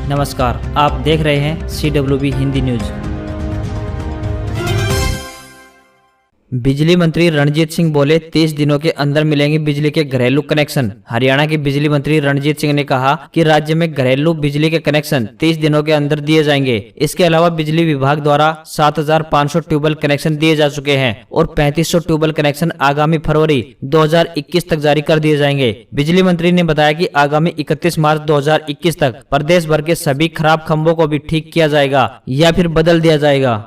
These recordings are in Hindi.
नमस्कार, आप देख रहे हैं CWB हिंदी न्यूज। बिजली मंत्री रणजीत सिंह बोले 30 दिनों के अंदर मिलेंगे बिजली के घरेलू कनेक्शन। हरियाणा के बिजली मंत्री रणजीत सिंह ने कहा कि राज्य में घरेलू बिजली के कनेक्शन 30 दिनों के अंदर दिए जाएंगे। इसके अलावा बिजली विभाग द्वारा 7,500 ट्यूबवेल कनेक्शन दिए जा चुके हैं और 3,500 ट्यूबवेल कनेक्शन आगामी फरवरी 2021 तक जारी कर दिए जाएंगे। बिजली मंत्री ने बताया कि आगामी 31 मार्च 2021 तक प्रदेश भर के सभी खराब खंभों को भी ठीक किया जाएगा या फिर बदल दिया जाएगा।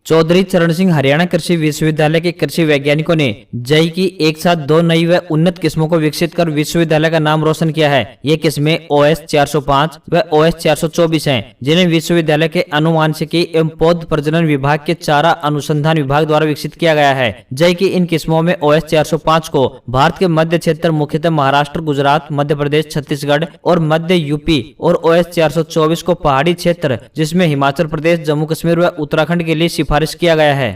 चौधरी चरण सिंह हरियाणा कृषि विश्वविद्यालय के कृषि वैज्ञानिकों ने जई की एक साथ 2 नई व उन्नत किस्मों को विकसित कर विश्वविद्यालय का नाम रोशन किया है। ये किस्में OS 405 व OS 424 हैं, जिन्हें विश्वविद्यालय के अनुवांशिकी एवं पौध प्रजनन विभाग के चारा अनुसंधान विभाग द्वारा विकसित किया गया है। जई की इन किस्मों में OS 405 को भारत के मध्य क्षेत्र मुख्यतः महाराष्ट्र, गुजरात, मध्य प्रदेश, छत्तीसगढ़ और मध्य यूपी और OS 424 को पहाड़ी क्षेत्र जिसमें हिमाचल प्रदेश, जम्मू कश्मीर व उत्तराखंड के लिए सिफारिश किया गया है।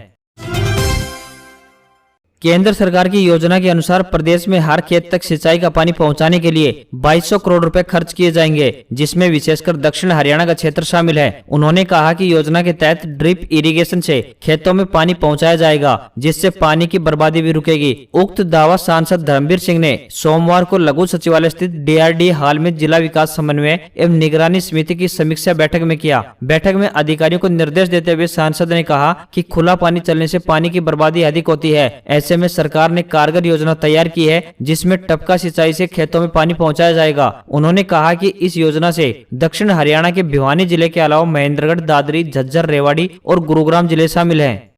केंद्र सरकार की योजना के अनुसार प्रदेश में हर खेत तक सिंचाई का पानी पहुंचाने के लिए 2200 करोड़ रुपए खर्च किए जाएंगे, जिसमें विशेषकर दक्षिण हरियाणा का क्षेत्र शामिल है। उन्होंने कहा कि योजना के तहत ड्रिप इरिगेशन से खेतों में पानी पहुंचाया जाएगा, जिससे पानी की बर्बादी भी रुकेगी। उक्त दावा सांसद धर्मवीर सिंह ने सोमवार को लघु सचिवालय स्थित DRDA हॉल में जिला विकास समन्वय एवं निगरानी समिति की समीक्षा बैठक में किया। बैठक में अधिकारियों को निर्देश देते हुए सांसद ने कहा कि खुला पानी चलने से पानी की बर्बादी अधिक होती है। ऐसे में सरकार ने कारगर योजना तैयार की है, जिसमें टपका सिंचाई से खेतों में पानी पहुंचाया जाएगा। उन्होंने कहा कि इस योजना से दक्षिण हरियाणा के भिवानी जिले के अलावा महेंद्रगढ़, दादरी, झज्जर, रेवाड़ी और गुरुग्राम जिले शामिल हैं।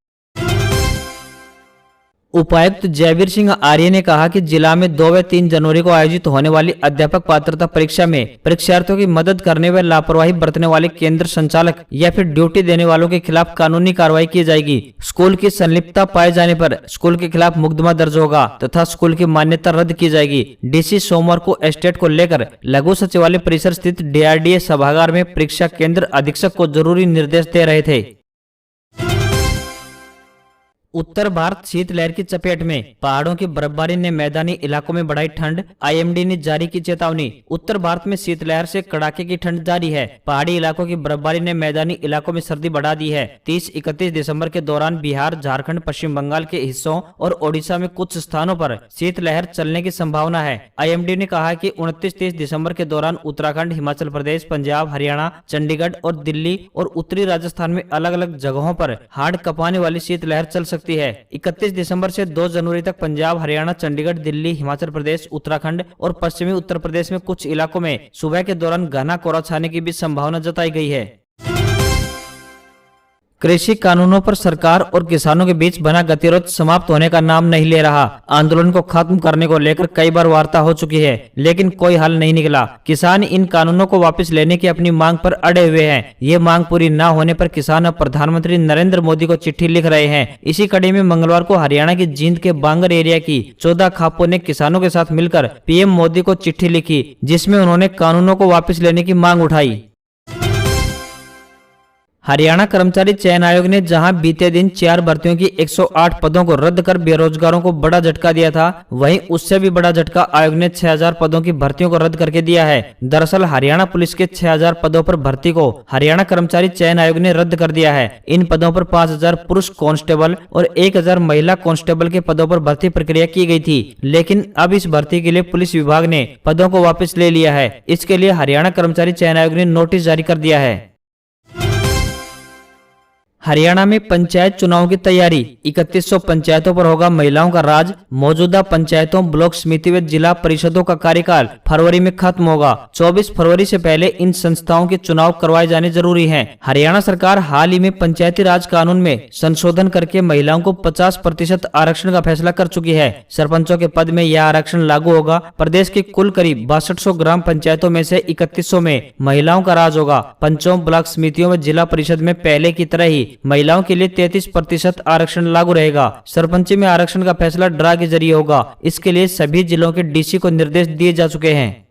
उपायुक्त जयवीर सिंह आर्य ने कहा कि जिला में 2 व 3 जनवरी को आयोजित होने वाली अध्यापक पात्रता परीक्षा में परीक्षार्थियों की मदद करने व लापरवाही बरतने वाले केंद्र संचालक या फिर ड्यूटी देने वालों के खिलाफ कानूनी कार्रवाई की जाएगी। स्कूल की संलिप्तता पाए जाने पर स्कूल के खिलाफ मुकदमा दर्ज होगा तथा स्कूल की मान्यता रद्द की जाएगी। DC सोमवार को एस्टेट को लेकर लघु सचिवालय परिसर स्थित DRDA सभागार में परीक्षा केंद्र अधीक्षक को जरूरी निर्देश दे रहे थे। उत्तर भारत शीतलहर की चपेट में, पहाड़ों की बर्फबारी ने मैदानी इलाकों में बढ़ाई ठंड। IMD ने जारी की चेतावनी। उत्तर भारत में शीतलहर से कड़ाके की ठंड जारी है। पहाड़ी इलाकों की बर्फबारी ने मैदानी इलाकों में सर्दी बढ़ा दी है। 30-31 दिसंबर के दौरान बिहार, झारखंड, पश्चिम बंगाल के हिस्सों और ओडिशा में कुछ स्थानों पर शीतलहर चलने की संभावना है। IMD ने कहा कि 29-30 दिसंबर के दौरान उत्तराखंड, हिमाचल प्रदेश, पंजाब, हरियाणा, चंडीगढ़ और दिल्ली और उत्तरी राजस्थान में अलग अलग जगहों पर हाड़ कपाने वाली शीतलहर चल सकती है। 31 दिसंबर से 2 जनवरी तक पंजाब, हरियाणा, चंडीगढ़, दिल्ली, हिमाचल प्रदेश, उत्तराखंड और पश्चिमी उत्तर प्रदेश में कुछ इलाकों में सुबह के दौरान घना कोहरा छाने की भी संभावना जताई गई है। कृषि कानूनों पर सरकार और किसानों के बीच बना गतिरोध समाप्त होने का नाम नहीं ले रहा। आंदोलन को खत्म करने को लेकर कई बार वार्ता हो चुकी है, लेकिन कोई हल नहीं निकला। किसान इन कानूनों को वापस लेने की अपनी मांग पर अड़े हुए हैं। ये मांग पूरी न होने पर किसान अब प्रधानमंत्री नरेंद्र मोदी को चिट्ठी लिख रहे हैं। इसी कड़ी में मंगलवार को हरियाणा की जींद के बांगर एरिया की 14 खापों ने किसानों के साथ मिलकर PM मोदी को चिट्ठी लिखी, जिसमें उन्होंने कानूनों को वापस लेने की मांग उठाई। हरियाणा कर्मचारी चयन आयोग ने जहां बीते दिन 4 भर्तियों की 108 पदों को रद्द कर बेरोजगारों को बड़ा झटका दिया था, वहीं उससे भी बड़ा झटका आयोग ने 6000 पदों की भर्तियों को रद्द करके दिया है। दरअसल हरियाणा पुलिस के 6000 पदों पर भर्ती को हरियाणा कर्मचारी चयन आयोग ने रद्द कर दिया है। इन पदों पर 5000 पुरुष कांस्टेबल और 1000 महिला कांस्टेबल के पदों पर भर्ती प्रक्रिया की गई थी, लेकिन अब इस भर्ती के लिए पुलिस विभाग ने पदों को वापस ले लिया है। इसके लिए हरियाणा कर्मचारी चयन आयोग ने नोटिस जारी कर दिया है। हरियाणा में पंचायत चुनाव की तैयारी। 3100 पंचायतों पर होगा महिलाओं का राज। मौजूदा पंचायतों, ब्लॉक समिति व जिला परिषदों का कार्यकाल फरवरी में खत्म होगा। 24 फरवरी से पहले इन संस्थाओं के चुनाव करवाए जाने जरूरी हैं। हरियाणा सरकार हाल ही में पंचायती राज कानून में संशोधन करके महिलाओं को 50% आरक्षण का फैसला कर चुकी है। सरपंचों के पद में यह आरक्षण लागू होगा। प्रदेश की कुल करीब 6200 ग्राम पंचायतों में से 3100 में महिलाओं का राज होगा। पंचों, ब्लॉक समितियों व जिला परिषद में पहले की तरह ही महिलाओं के लिए 33% आरक्षण लागू रहेगा। सरपंची में आरक्षण का फैसला ड्रा के जरिए होगा। इसके लिए सभी जिलों के DC को निर्देश दिए जा चुके हैं।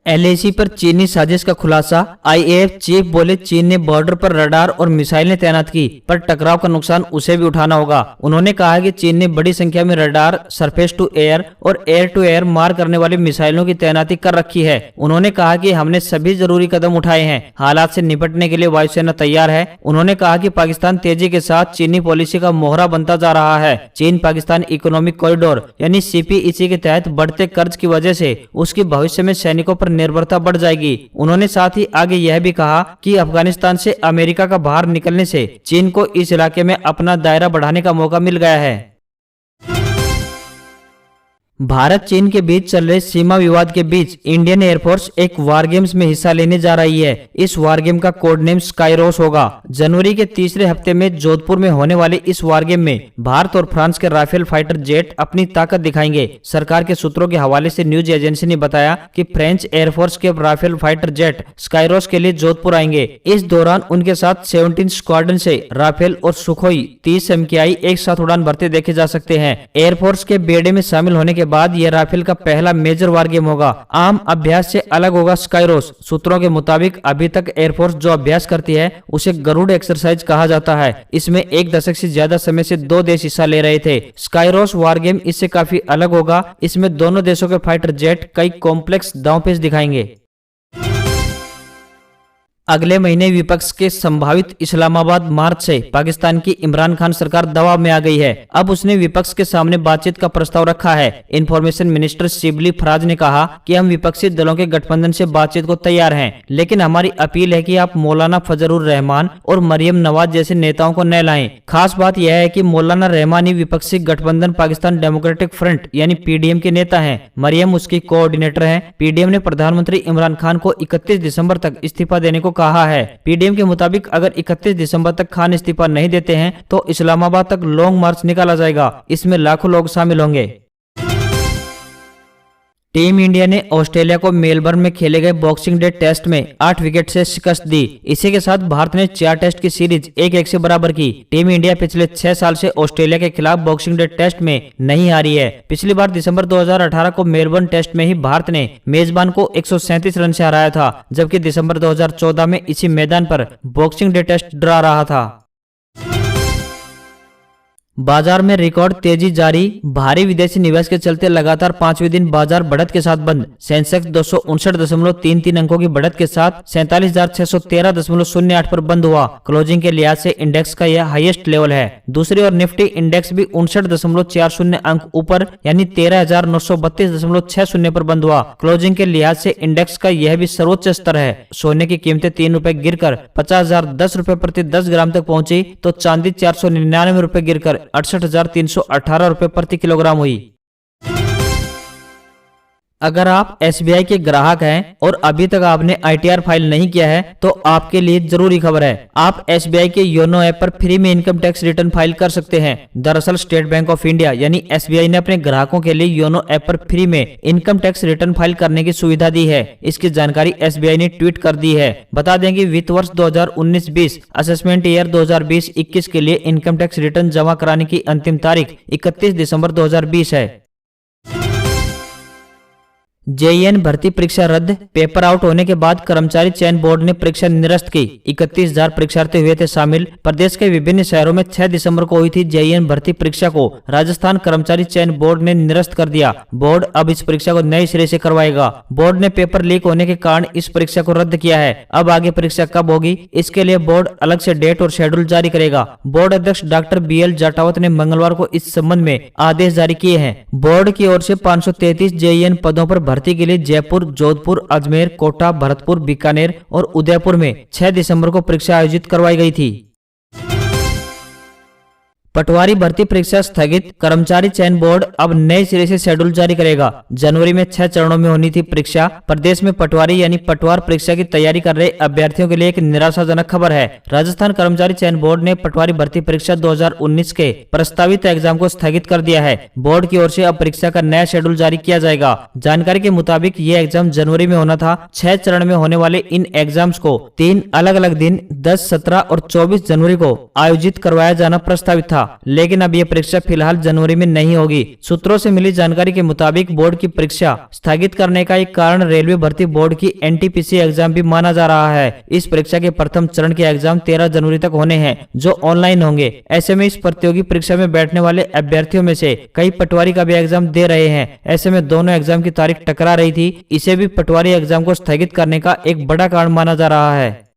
एलएसी पर चीनी साजिश का खुलासा। आईएएफ चीफ बोले चीन ने बॉर्डर पर रडार और मिसाइलें तैनात की, पर टकराव का नुकसान उसे भी उठाना होगा। उन्होंने कहा कि चीन ने बड़ी संख्या में रडार, सरफेस टू एयर और एयर टू एयर मार करने वाली मिसाइलों की तैनाती कर रखी है। उन्होंने कहा कि हमने सभी जरूरी कदम उठाए हैं, हालात से निपटने के लिए वायुसेना तैयार है। उन्होंने कहा कि पाकिस्तान तेजी के साथ चीनी पॉलिसी का मोहरा बनता जा रहा है। चीन पाकिस्तान इकोनॉमिक कॉरिडोर यानी सीपीईसी के तहत बढ़ते कर्ज की वजह से उसकी भविष्य में सैनिकों पर निर्भरता बढ़ जाएगी। उन्होंने साथ ही आगे यह भी कहा कि अफगानिस्तान से अमेरिका का बाहर निकलने से चीन को इस इलाके में अपना दायरा बढ़ाने का मौका मिल गया है। भारत चीन के बीच चल रहे सीमा विवाद के बीच इंडियन एयरफोर्स एक वार गेम्स में हिस्सा लेने जा रही है। इस वार गेम का कोड नेम स्काईरोस होगा। जनवरी के तीसरे हफ्ते में जोधपुर में होने वाले इस वार गेम में भारत और फ्रांस के राफेल फाइटर जेट अपनी ताकत दिखाएंगे। सरकार के सूत्रों के हवाले से न्यूज एजेंसी ने बताया कि फ्रेंच एयरफोर्स के राफेल फाइटर जेट स्काईरोस के लिए जोधपुर आएंगे। इस दौरान उनके साथ 17 स्क्वाड्रन से राफेल और सुखोई 30 MKI एक साथ उड़ान भरते देखे जा सकते हैं। एयरफोर्स के बेड़े में शामिल होने के बाद यह राफेल का पहला मेजर वार गेम होगा। आम अभ्यास से अलग होगा स्काईरोस। सूत्रों के मुताबिक अभी तक एयरफोर्स जो अभ्यास करती है उसे गरुड़ एक्सरसाइज कहा जाता है। इसमें 1 दशक से ज्यादा समय से 2 देश हिस्सा ले रहे थे। स्काईरोस वार गेम इससे काफी अलग होगा। इसमें दोनों देशों के फाइटर जेट कई कॉम्प्लेक्स दांवपेच दिखाएंगे। अगले महीने विपक्ष के संभावित इस्लामाबाद मार्च से पाकिस्तान की इमरान खान सरकार दबाव में आ गई है। अब उसने विपक्ष के सामने बातचीत का प्रस्ताव रखा है। इंफॉर्मेशन मिनिस्टर शिबली फराज ने कहा कि हम विपक्षी दलों के गठबंधन से बातचीत को तैयार हैं, लेकिन हमारी अपील है कि आप मौलाना फजलुर रहमान और मरियम नवाज जैसे नेताओं को न लाएं। खास बात यह है कि मौलाना रहमानी विपक्षी गठबंधन पाकिस्तान डेमोक्रेटिक फ्रंट यानी पीडीएम के नेता हैं। मरियम उसकी कोऑर्डिनेटर हैं। पीडीएम ने प्रधानमंत्री इमरान खान को 31 दिसंबर तक इस्तीफा देने को कहा है। पीडीएम के मुताबिक अगर 31 दिसंबर तक खान इस्तीफा नहीं देते हैं तो इस्लामाबाद तक लॉन्ग मार्च निकाला जाएगा। इसमें लाखों लोग शामिल होंगे। टीम इंडिया ने ऑस्ट्रेलिया को मेलबर्न में खेले गए बॉक्सिंग डे टेस्ट में 8 विकेट से शिकस्त दी। इसी के साथ भारत ने 4 टेस्ट की सीरीज 1-1 से बराबर की। टीम इंडिया पिछले 6 साल से ऑस्ट्रेलिया के खिलाफ बॉक्सिंग डे टेस्ट में नहीं हारी है। पिछली बार दिसंबर 2018 को मेलबर्न टेस्ट में ही भारत ने मेजबान को 137 रन से हराया था, जबकि दिसंबर 2014 में इसी मैदान पर बॉक्सिंग डे टेस्ट ड्रा रहा था। बाजार में रिकॉर्ड तेजी जारी। भारी विदेशी निवेश के चलते लगातार 5वें दिन बाजार बढ़त के साथ बंद। सेंसेक्स 259.33 अंकों की बढ़त के साथ 47,613.08 पर बंद हुआ। क्लोजिंग के लिहाज से इंडेक्स का यह हाईएस्ट लेवल है। दूसरी ओर निफ्टी इंडेक्स भी 59.40 अंक ऊपर यानी 13,932.60 पर बंद हुआ। क्लोजिंग के लिहाज से इंडेक्स का यह भी सर्वोच्च स्तर है। सोने की कीमतें 3 रुपए गिरकर 50,010 रुपए प्रति 10 ग्राम तक पहुंची तो चांदी 499 रुपए गिरकर 68,318 रुपए प्रति किलोग्राम हुई। अगर आप एसबीआई के ग्राहक हैं और अभी तक आपने आईटीआर फाइल नहीं किया है तो आपके लिए जरूरी खबर है। आप एसबीआई के योनो ऐप पर फ्री में इनकम टैक्स रिटर्न फाइल कर सकते हैं। दरअसल स्टेट बैंक ऑफ इंडिया यानी एसबीआई ने अपने ग्राहकों के लिए योनो ऐप पर फ्री में इनकम टैक्स रिटर्न फाइल करने की सुविधा दी है। इसकी जानकारी एसबीआई ने ट्वीट कर दी है। बता दें कि वित्त वर्ष 2019-20 असेसमेंट ईयर 2020-21 के लिए इनकम टैक्स रिटर्न जमा कराने की अंतिम तारीख 31 दिसंबर 2020 है। जेईएन भर्ती परीक्षा रद्द। पेपर आउट होने के बाद कर्मचारी चयन बोर्ड ने परीक्षा निरस्त की। 31,000 परीक्षार्थी हुए थे शामिल। प्रदेश के विभिन्न शहरों में 6 दिसंबर को हुई थी जेईएन भर्ती परीक्षा को राजस्थान कर्मचारी चयन बोर्ड ने निरस्त कर दिया। बोर्ड अब इस परीक्षा को नए सिरे से करवाएगा। बोर्ड ने पेपर लीक होने के कारण इस परीक्षा को रद्द किया है। अब आगे परीक्षा कब होगी इसके लिए बोर्ड अलग से डेट और शेड्यूल जारी करेगा। बोर्ड अध्यक्ष डॉक्टर BL जाटावत ने मंगलवार को इस संबंध में आदेश जारी किए हैं। बोर्ड की ओर से 533 जेईएन पदों पर भर्ती के लिए जयपुर, जोधपुर, अजमेर, कोटा, भरतपुर, बीकानेर और उदयपुर में 6 दिसंबर को परीक्षा आयोजित करवाई गई थी। पटवारी भर्ती परीक्षा स्थगित। कर्मचारी चयन बोर्ड अब नए सिरे से शेड्यूल जारी करेगा। जनवरी में 6 चरणों में होनी थी परीक्षा। प्रदेश में पटवारी यानी पटवार परीक्षा की तैयारी कर रहे अभ्यर्थियों के लिए एक निराशाजनक खबर है। राजस्थान कर्मचारी चयन बोर्ड ने पटवारी भर्ती परीक्षा 2019 के प्रस्तावित एग्जाम को स्थगित कर दिया है। बोर्ड की ओर से अब परीक्षा का नया शेड्यूल जारी किया जाएगा। जानकारी के मुताबिक ये एग्जाम जनवरी में होना था। 6 चरण में होने वाले इन एग्जाम्स को 3 अलग अलग दिन 10, 17 और 24 जनवरी को आयोजित करवाया जाना प्रस्तावित था। था, लेकिन अब यह परीक्षा फिलहाल जनवरी में नहीं होगी। सूत्रों से मिली जानकारी के मुताबिक बोर्ड की परीक्षा स्थगित करने का एक कारण रेलवे भर्ती बोर्ड की एनटीपीसी एग्जाम भी माना जा रहा है। इस परीक्षा के प्रथम चरण के एग्जाम 13 जनवरी तक होने हैं, जो ऑनलाइन होंगे। ऐसे में इस प्रतियोगी परीक्षा में बैठने वाले अभ्यर्थियों में से कई पटवारी का भी एग्जाम दे रहे हैं। ऐसे में दोनों एग्जाम की तारीख टकरा रही थी। इसे भी पटवारी एग्जाम को स्थगित करने का एक बड़ा कारण माना जा रहा है।